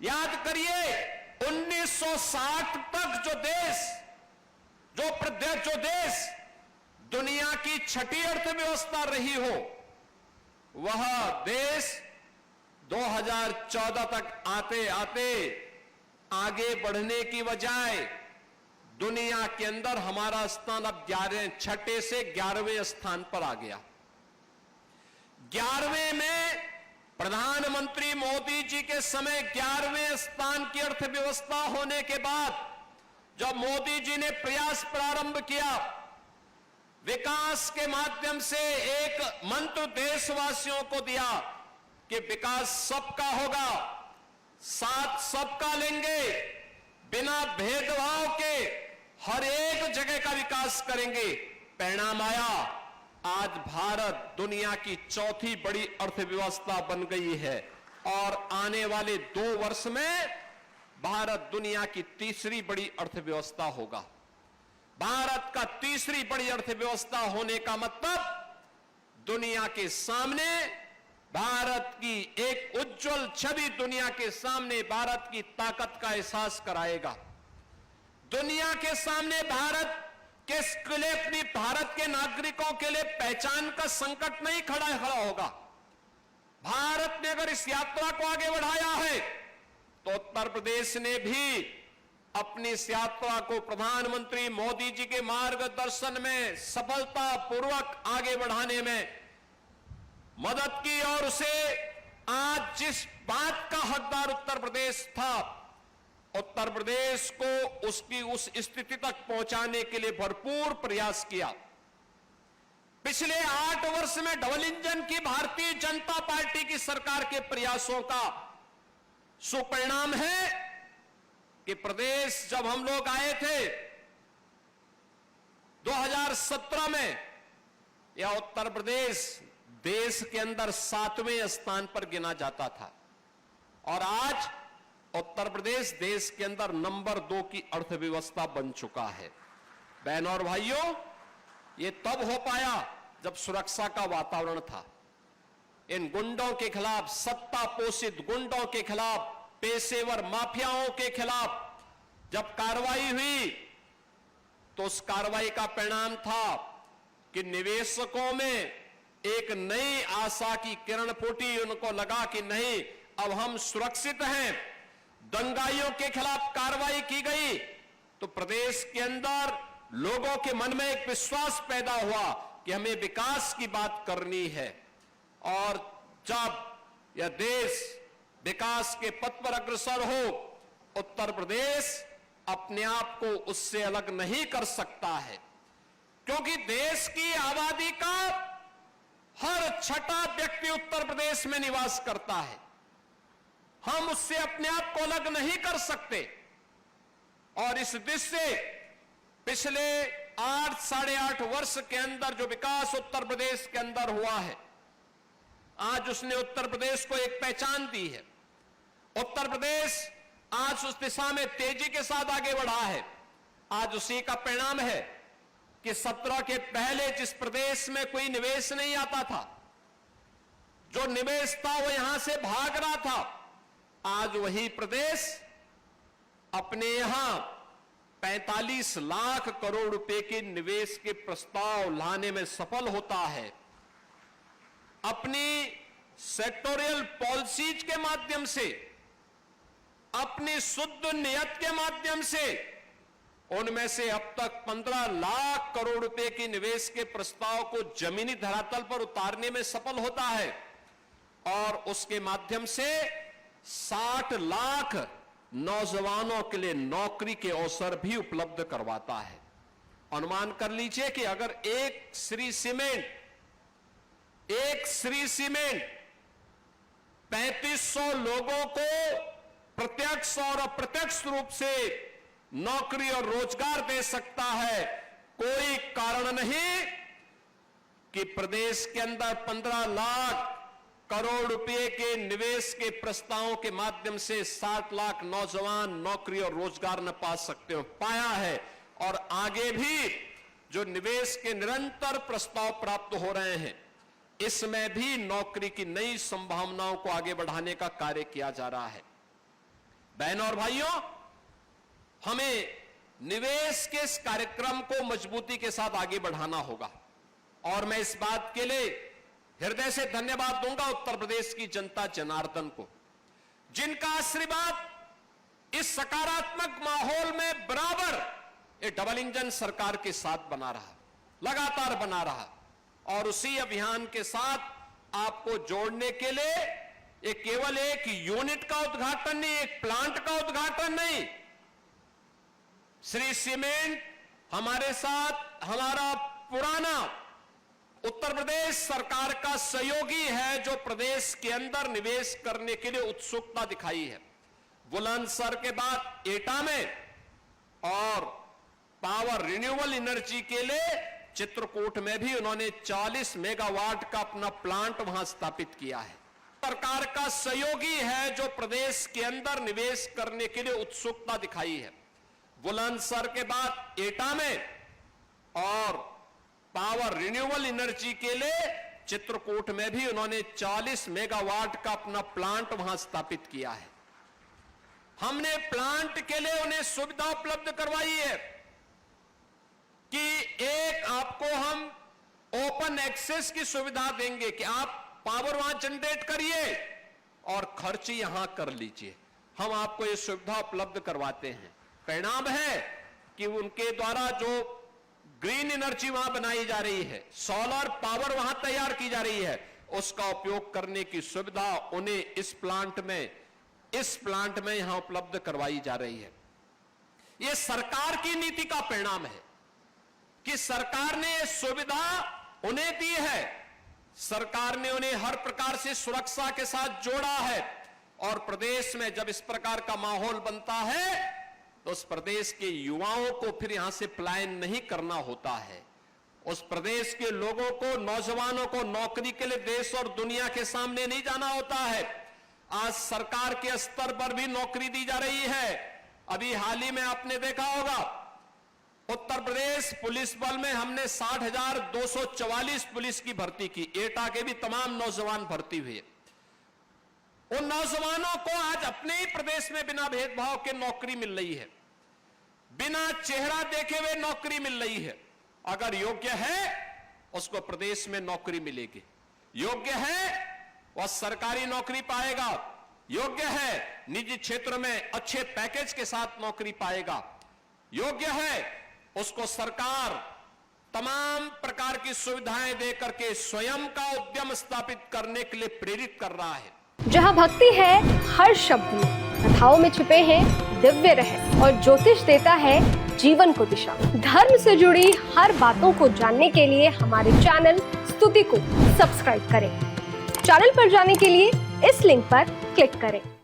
याद करिए 1960 तक जो देश दुनिया की छठी अर्थव्यवस्था रही हो, वह देश 2014 तक आते आते आगे बढ़ने की बजाय दुनिया के अंदर हमारा स्थान अब 6 से 11वें स्थान पर आ गया। 11वें में प्रधानमंत्री मोदी जी के समय 11वें स्थान की अर्थव्यवस्था होने के बाद जब मोदी जी ने प्रयास प्रारंभ किया, विकास के माध्यम से एक मंत्र देशवासियों को दिया कि विकास सबका होगा, साथ सबका लेंगे, बिना भेदभाव के हर एक जगह का विकास करेंगे। परिणाम आया, आज भारत दुनिया की चौथी बड़ी अर्थव्यवस्था बन गई है और आने वाले 2 वर्ष में भारत दुनिया की तीसरी बड़ी अर्थव्यवस्था होगा। भारत का तीसरी बड़ी अर्थव्यवस्था होने का मतलब दुनिया के सामने भारत की एक उज्जवल छवि दुनिया के सामने भारत की ताकत का एहसास कराएगा। दुनिया के सामने भारत के लिए अपनी भारत के नागरिकों के लिए पहचान का संकट नहीं खड़ा होगा। भारत ने अगर इस यात्रा को आगे बढ़ाया है तो उत्तर प्रदेश ने भी अपनी इस यात्रा को प्रधानमंत्री मोदी जी के मार्गदर्शन में सफलतापूर्वक आगे बढ़ाने में मदद की और उसे आज जिस बात का हकदार उत्तर प्रदेश था, उत्तर प्रदेश को उसकी उस स्थिति तक पहुंचाने के लिए भरपूर प्रयास किया। पिछले 8 वर्ष में डबल इंजन की भारतीय जनता पार्टी की सरकार के प्रयासों का सुपरिणाम है कि प्रदेश जब हम लोग आए थे 2017 में, यह उत्तर प्रदेश देश के अंदर 7वें स्थान पर गिना जाता था और आज उत्तर प्रदेश देश के अंदर नंबर 2 की अर्थव्यवस्था बन चुका है। बहनों और भाइयों, यह तब हो पाया जब सुरक्षा का वातावरण था। इन गुंडों के खिलाफ, सत्ता पोषित गुंडों के खिलाफ, पेशेवर माफियाओं के खिलाफ जब कार्रवाई हुई तो उस कार्रवाई का परिणाम था कि निवेशकों में एक नई आशा की किरण फूटी। उनको लगा कि नहीं, अब हम सुरक्षित हैं। दंगाइयों के खिलाफ कार्रवाई की गई तो प्रदेश के अंदर लोगों के मन में एक विश्वास पैदा हुआ कि हमें विकास की बात करनी है और जब यह देश विकास के पथ पर अग्रसर हो, उत्तर प्रदेश अपने आप को उससे अलग नहीं कर सकता है, क्योंकि देश की आबादी का हर 6ठा व्यक्ति उत्तर प्रदेश में निवास करता है। हम उससे अपने आप को अलग नहीं कर सकते और इस दृष्टि से पिछले 8-8.5 वर्ष के अंदर जो विकास उत्तर प्रदेश के अंदर हुआ है, आज उसने उत्तर प्रदेश को एक पहचान दी है। उत्तर प्रदेश आज उस दिशा में तेजी के साथ आगे बढ़ा है। आज उसी का परिणाम है कि 17 के पहले जिस प्रदेश में कोई निवेश नहीं आता था, जो निवेश था वो यहां से भाग रहा था, आज वही प्रदेश अपने यहां 45 लाख करोड़ रुपए के निवेश के प्रस्ताव लाने में सफल होता है। अपनी सेक्टोरियल पॉलिसीज के माध्यम से, अपनी शुद्ध नियत के माध्यम से उनमें से अब तक 15 लाख करोड़ रुपए के निवेश के प्रस्ताव को जमीनी धरातल पर उतारने में सफल होता है और उसके माध्यम से 60 लाख नौजवानों के लिए नौकरी के अवसर भी उपलब्ध करवाता है। अनुमान कर लीजिए कि अगर एक श्री सीमेंट 3500 लोगों को प्रत्यक्ष और अप्रत्यक्ष रूप से नौकरी और रोजगार दे सकता है, कोई कारण नहीं कि प्रदेश के अंदर 15 लाख करोड़ रुपए के निवेश के प्रस्तावों के माध्यम से 60 लाख नौजवान नौकरी और रोजगार न पा सकते हो। पाया है और आगे भी जो निवेश के निरंतर प्रस्ताव प्राप्त हो रहे हैं, इसमें भी नौकरी की नई संभावनाओं को आगे बढ़ाने का कार्य किया जा रहा है। बहनों और भाइयों, हमें निवेश के इस कार्यक्रम को मजबूती के साथ आगे बढ़ाना होगा और मैं इस बात के लिए हृदय से धन्यवाद दूंगा उत्तर प्रदेश की जनता जनार्दन को, जिनका आशीर्वाद इस सकारात्मक माहौल में बराबर ये डबल इंजन सरकार के साथ बना रहा, लगातार बना रहा। और उसी अभियान के साथ आपको जोड़ने के लिए ये केवल एक यूनिट का उद्घाटन नहीं, एक प्लांट का उद्घाटन नहीं, श्री सीमेंट हमारे साथ हमारा पुराना उत्तर प्रदेश सरकार का सहयोगी है, जो प्रदेश के अंदर निवेश करने के लिए उत्सुकता दिखाई है। बुलंदशहर के बाद एटा में और पावर रिन्यूएबल एनर्जी के लिए चित्रकूट में भी उन्होंने 40 मेगावाट का अपना प्लांट वहां स्थापित किया है। सरकार का सहयोगी है, जो प्रदेश के अंदर निवेश करने के लिए उत्सुकता दिखाई है। बुलंदशहर के बाद एटा में और पावर रिन्यूएबल एनर्जी के लिए चित्रकूट में भी उन्होंने 40 मेगावाट का अपना प्लांट वहां स्थापित किया है। हमने प्लांट के लिए उन्हें सुविधा उपलब्ध करवाई है कि एक आपको हम ओपन एक्सेस की सुविधा देंगे कि आप पावर वहां जनरेट करिए और खर्च यहां कर लीजिए। हम आपको ये सुविधा उपलब्ध करवाते हैं। परिणाम है कि उनके द्वारा जो ग्रीन एनर्जी वहां बनाई जा रही है, सोलर पावर वहां तैयार की जा रही है, उसका उपयोग करने की सुविधा उन्हें इस प्लांट में यहां उपलब्ध करवाई जा रही है। यह सरकार की नीति का परिणाम है कि सरकार ने यह सुविधा उन्हें दी है। सरकार ने उन्हें हर प्रकार से सुरक्षा के साथ जोड़ा है और प्रदेश में जब इस प्रकार का माहौल बनता है तो उस प्रदेश के युवाओं को फिर यहां से पलायन नहीं करना होता है। उस प्रदेश के लोगों को, नौजवानों को नौकरी के लिए देश और दुनिया के सामने नहीं जाना होता है। आज सरकार के स्तर पर भी नौकरी दी जा रही है। अभी हाल ही में आपने देखा होगा उत्तर प्रदेश पुलिस बल में हमने 60,244 पुलिस की भर्ती की। एटा के भी तमाम नौजवान भर्ती हुए। उन नौजवानों को आज अपने ही प्रदेश में बिना भेदभाव के नौकरी मिल रही है, बिना चेहरा देखे हुए नौकरी मिल रही है। अगर योग्य है उसको प्रदेश में नौकरी मिलेगी, योग्य है वह सरकारी नौकरी पाएगा, योग्य है निजी क्षेत्र में अच्छे पैकेज के साथ नौकरी पाएगा, योग्य है उसको सरकार तमाम प्रकार की सुविधाएं देकर के स्वयं का उद्यम स्थापित करने के लिए प्रेरित कर रहा है। जहाँ भक्ति है हर शब्द में, कथाओं में छिपे हैं दिव्य रहस्य और ज्योतिष देता है जीवन को दिशा। धर्म से जुड़ी हर बातों को जानने के लिए हमारे चैनल स्तुति को सब्सक्राइब करें। चैनल पर जाने के लिए इस लिंक पर क्लिक करें।